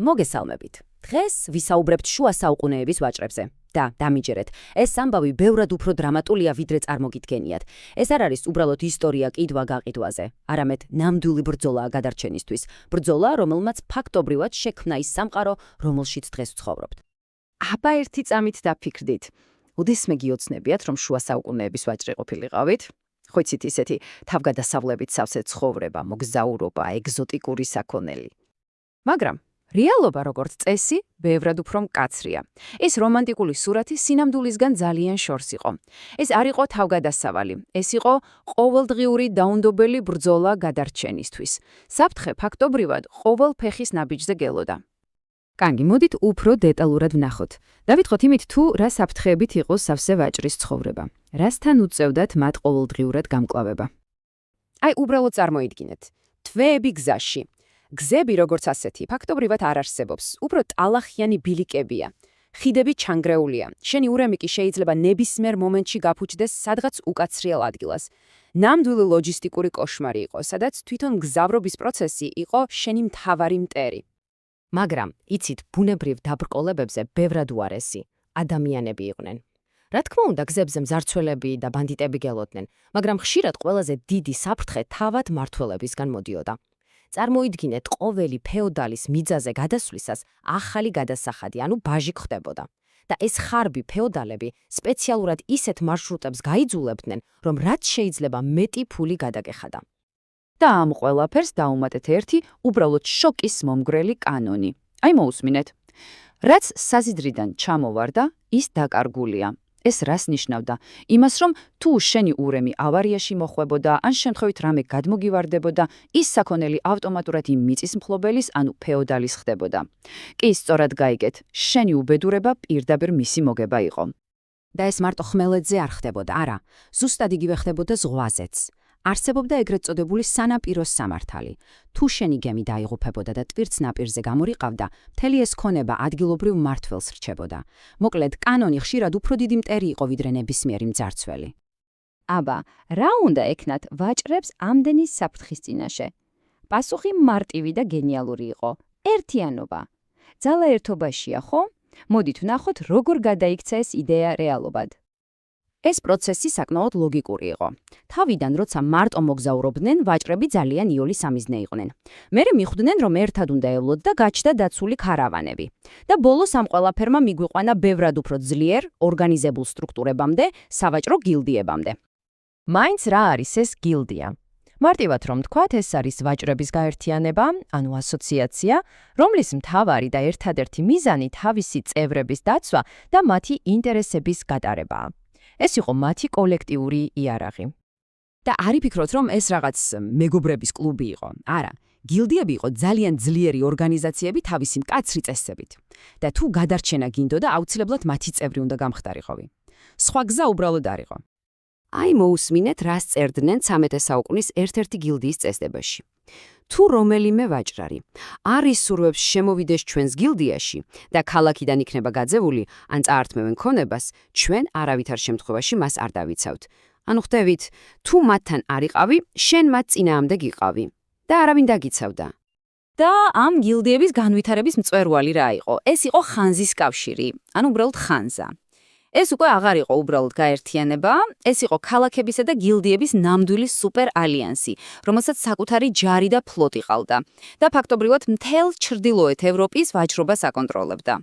მოგესალმებით. დღეს ვისაუბრებთ შუა საუკუნეების ვაჭრებზე. და დამიჯერეთ, ეს ამბავი ბევრად უფრო დრამატულია, ვიდრე წარმოგიდგენიათ. ეს არ არის უბრალოდ ისტორია კიდვა-გაყიდვაზე, არამედ ნამდვილი ბრძოლაა გადარჩენისთვის. ბრძოლა, რომელმაც ფაქტობრივად შექმნა ის სამყარო, რომელშიც დღეს ვცხოვრობთ. აბა ერთი წამით დაფიქრდით. უდისმე გიოცნებიათ, რომ შუა საუკუნეების ვაჭრი ყოფილიყავით? ხო იცით ისეთი თავგადასავლებით სავსე ცხოვრება, მოგზაურობა, ეგზოტიკური საქონელი. მაგრამ რეალობა, როგორც წესი, ბევრად უფრო მკაცრია. ეს რომანტიკული სურათი სინამდვილისგან ძალიან შორს იყო. ეს არ იყო თავგადასავალი, ეს იყო ყოველდღიური დაუნდობელი ბრძოლა გადარჩენისთვის. საფრთხე ფაქტობრივად ყოველ ფეხის ნაბიჯზე გელოდა. კანგი, მოდით უფრო დეტალურად ვნახოთ. დავითხოვთ იმით, თუ რა საფრთხეებით იყო სავსე ვაჭრის ცხოვრება. რასთან უწევდათ მათ ყოველდღიურად გამკლავება? აი, უბრალოდ წარმოიდგინეთ. თვეები გზაში. გზები, როგორც ასეთი, ფაქტობრივად არ არსებობს. უფრო ტალახიანი ბილიკებია. ხიდები ჩანგრეულია. შენი ურემი კი შეიძლება ნებისმიერ მომენტში გაფუჭდეს სადღაც უკაცრიელ ადგილას. ნამდვილი ლოჯისტიკური კოშმარი იყო, სადაც თვითონ გზავრობის პროცესი იყო შენი მთავარი მტერი. მაგრამ, იცით, ბუნებრივ დაბრკოლებებზე ბევრად უარესი ადამიანები იყვნენ. რა თქმა უნდა, გზებზე მძარცველები და ბანდიტები გელოდნენ, მაგრამ ხშირად ყველაზე დიდი საფრთხე თავად მმართველებისგან მოდიოდა. წარმოიდგინეთ, ყოველი ფეოდალის მიწაზე გადასვლისას ახალი გადასახადი, ანუ ბაჟი ხდებოდა. და ეს ხარბი ფეოდალები სპეციალურად ისეთ მარშრუტებს გაიძულებდნენ, რომ რაც შეიძლება მეტი ფული გადაგეხადა. და ამ ყველაფერს დაუმატეთ ერთი უბრალოდ შოკის მომგვრელი კანონი. აი მოусმინეთ. რაც საზიდრიდან ჩამოვარდა, ის დაკარგულია. ეს რას ნიშნავდა? იმას, რომ თუ შენი ურემი ავარიაში მოხვებოდა, ან შემთხვევით რამე გადმოგივარდებოდა, ის საქონელი ავტომატურად იმ მიწის მფლობელის, ანუ ფეოდალის ხდებოდა. კი, სწორად გაიგეთ, შენი უბედურება პირდაპირ მისი მოგება იყო. და ეს მარტო ხმელეთზე არ ხდებოდა, არა, ზუსტად იგივე ხდებოდა ზღვაზეც. არსებობდა ეგრეთ წოდებული სანაპიროს სამართალი. თუ შენი გემი დაიღუპებოდა და ტვირთს ნაპირზე გამორიყავდა, მთელი ეს ქონება ადგილობრივ მმართველს რჩებოდა. მოკლედ, კანონი ხშირად უფრო დიდი მტერი იყო, ვიდრე ნებისმიერი მძარცველი. აბა, რა უნდა ეკნათ ვაჭრებს ამდენი საფრთხის წინაშე? პასუხი მარტივი და გენიალური იყო. ერთიანობა. ძალა ერთობაშია, ხო? მოდით ვნახოთ, როგორ გადაიქცა ეს იდეა რეალობად. ეს პროცესი საკმაოდ ლოგიკური იყო. თავიდან, როცა მარტო მოგზაურობდნენ, ვაჭრები ძალიან იოლი სამიზნე იყვნენ. მერე მიხვდნენ, რომ ერთად უნდა ევლოთ და გაჩნდა დაცული ქარავანები. და ბოლოს ამ ყველაფერმა მიგვიყვანა ბევრად უფრო ძლიერ, ორგანიზებულ სტრუქტურებამდე, სავაჭრო გილდიებამდე. მაინც რა არის ეს გილდია? მარტივად რომ თქვათ, ეს არის ვაჭრების გაერთიანება, ანუ ასოციაცია, რომლის მთავარი და ერთადერთი მიზანი თავისი წევრების დაცვა და მათი ინტერესების გატარებაა. ეს იყო მათი კოლექტიური იარაღი. და არ იფიქროთ, რომ ეს რაღაც მეგობრების კლუბი იყო. არა, გილდიები იყო ძალიან ძლიერი ორგანიზაციები თავისი მკაცრი წესებით. და თუ გადარჩენა გინდოდა, აუცილებლად მათი წევრი უნდა გამხდარიყავი. სხვა გზა უბრალოდ არ იყო. აი მოусმინეთ, რას წერდნენ 13 საუკუნის ერთ-ერთი გილდიის წესდებაში. თუ რომელიმე ვაჭრარი არ ისურვებს შემოვიდეს ჩვენს გილდიაში და ქალაქიდან იქნება გაძევული ან წაართმევენ ქონებას, ჩვენ არავითარ შემთხვევაში მას არ დავიცავთ. ანუ ხდებით, თუ მათთან არ იყავი, შენ მათ წინააღმდეგ იყავი და არავინ დაგიცავდა. და ამ გილდიების განვითარების მწვერვალი რა იყო? ეს იყო ხანზის კავშირი, ანუ უბრალოდ ხანზა. ეს უკვე აღარ იყო უბრალოდ გაერთიანება, ეს იყო ქალაქებისა და გილდიების ნამდვილი სუპერ ალიანსი, რომელსაც საკუთარი ჯარი და ფლოტი ყავდა და ფაქტობრივად მთელ ჩრდილოეთ ევროპის ვაჭრობას აკონტროლებდა.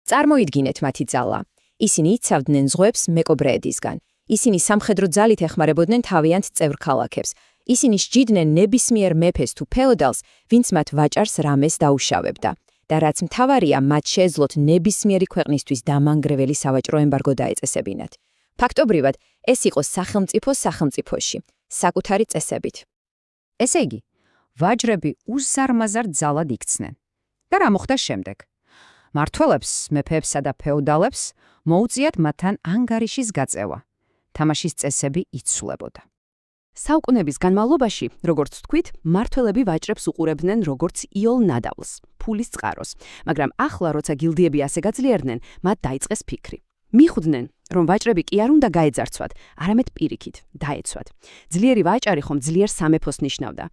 წარმოიდგინეთ მათი ძალა. ისინი იცავდნენ ზღვებს მეკობრეედისგან. ისინი სამხედრო ძალით ეხმარებოდნენ თავიანთ წევრ ქალაქებს. ისინი სჯიდნენ ნებისმიერ მეფეს თუ ფეოდალს, ვინც მათ ვაჭარს რამეს დაუშავებდა. და რაც მთავარია, მათ შეეძლოთ ნებისმიერი ქვეყნისთვის დამანგრეველი სავაჭრო ემბარგო დაეწესებინათ. ფაქტობრივად, ეს იყო სახელმწიფო სახელმწიფოში, საკუთარი წესებით. ესე იგი, ვაჭრები უზარმაზარ ძალად იქცნენ. და რა მოხდა შემდეგ? მმართველებს, მეფეებსა და ფეოდალებს მოუწიათ მათთან ანგარიშის გაწევა. თამაშის წესები იცვლებოდა. საუკუნეების განმავლობაში, როგორც ვთქვით, მმართველები ვაჭრებს უყურებდნენ როგორც იოლ ნადავლს, ფულის წყაროს, მაგრამ ახლა, როცა გილდიები ასე გაძლიერდნენ, მათ დაიწყეს ფიქრი. მიხვდნენ, რომ ვაჭრები კი არ უნდა გაეძარცვათ, არამედ პირიქით, დაეცვათ. ძლიერი ვაჭარი ხომ ძლიერ სამეფოს ნიშნავდა.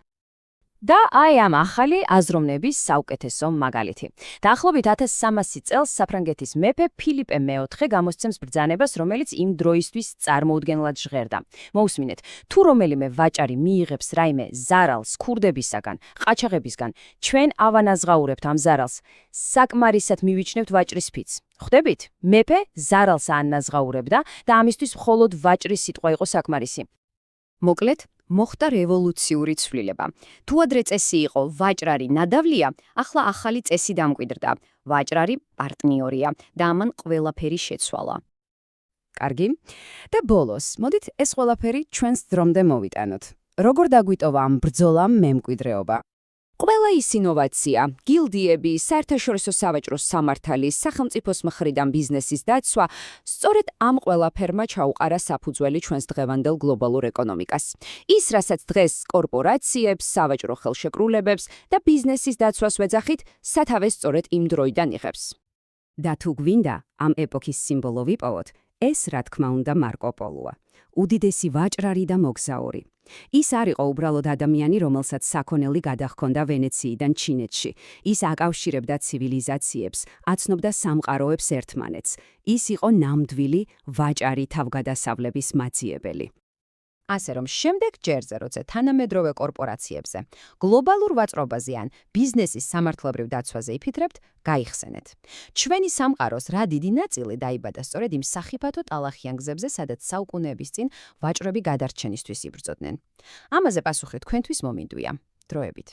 და აი ამ ახალი აზროვნების საუკეთესო მაგალითი. დაახლოებით 1300 წელს საფრანგეთის მეფე ფილიპე მეოთხე გამოსცემს ბრძანებას, რომელიც იმ დროისთვის წარმოუდგენლად ჟღერდა. მოусმინეთ, თუ რომელიმე ვაჭარი მიიღებს რაიმე ზარალს ქურდებისაგან, ყაჩაღებისგან, ჩვენ ავანაზღაურებთ ამ ზარალს, საკმარისად მივიჩნევთ ვაჭრის ფიცს. ხვდებით? მეფე ზარალს ანაზღაურებდა და ამისთვის მხოლოდ ვაჭრის სიტყვა იყო საკმარისი. მოკლედ, მოხდა რევოლუციური ცვლილება. თუ ადრე წესი იყო ვაჭრარი ნადავლია, ახლა ახალი წესი დამკვიდრდა. ვაჭრარი პარტნიორია და ამან ყველაფერი შეცვალა. კარგი. და ბოლოს, მოდით ეს ყველაფერი ჩვენს დრომდე მოვიტანოთ. როგორ დაგვიტოვა ამ ბრძოლამ მემკვიდრეობა? ყველა ის ინოვაცია, გილდიები, საერთაშორისო სავაჭრო სამართალი, სახელმწიფოს მხრიდან ბიზნესის დაცვა, სწორედ ამ ყველაფერმა ჩაუყარა საფუძველი ჩვენს დღევანდელ გლობალურ ეკონომიკას. ის, რასაც დღეს კორპორაციებს, სავაჭრო ხელშეკრულებებს და ბიზნესის დაცვას ვეძახით, სათავეს სწორედ იმ დროიდან იღებს. და თუ გვინდა ამ ეპოქის სიმბოლო ვიპოვოთ, ეს რა თქმა უნდა მარკო პოლოა. უდიდესი ვაჭრარი და მოგზაური. ის არ იყო უბრალოდ ადამიანი, რომელსაც საქონელი გადაჰქონდა ვენეციიდან ჩინეთში. ის აკავშირებდა ცივილიზაციებს, აცნობდა სამყაროებს ერთმანეთს. ის იყო ნამდვილი ვაჭარი თავგადასავლების მაძიებელი. ასე რომ შემდეგ ჯერზე, როცა თანამედროვე კორპორაციებზე, გლობალურ ვაჭრობაზე ან ბიზნესის სამართლებრივ დაცვაზე იფიქრებთ, გაიხსენეთ. ჩვენი სამყაროს რა დიდი ნაწილი დაიბადა სწორედ იმ სახიფათო ტალახიან გზებზე, სადაც საუკუნეების წინ ვაჭრები გადარჩენისთვის იბრძოდნენ. ამაზე პასუხი თქვენთვის მომინდვია. დროებით.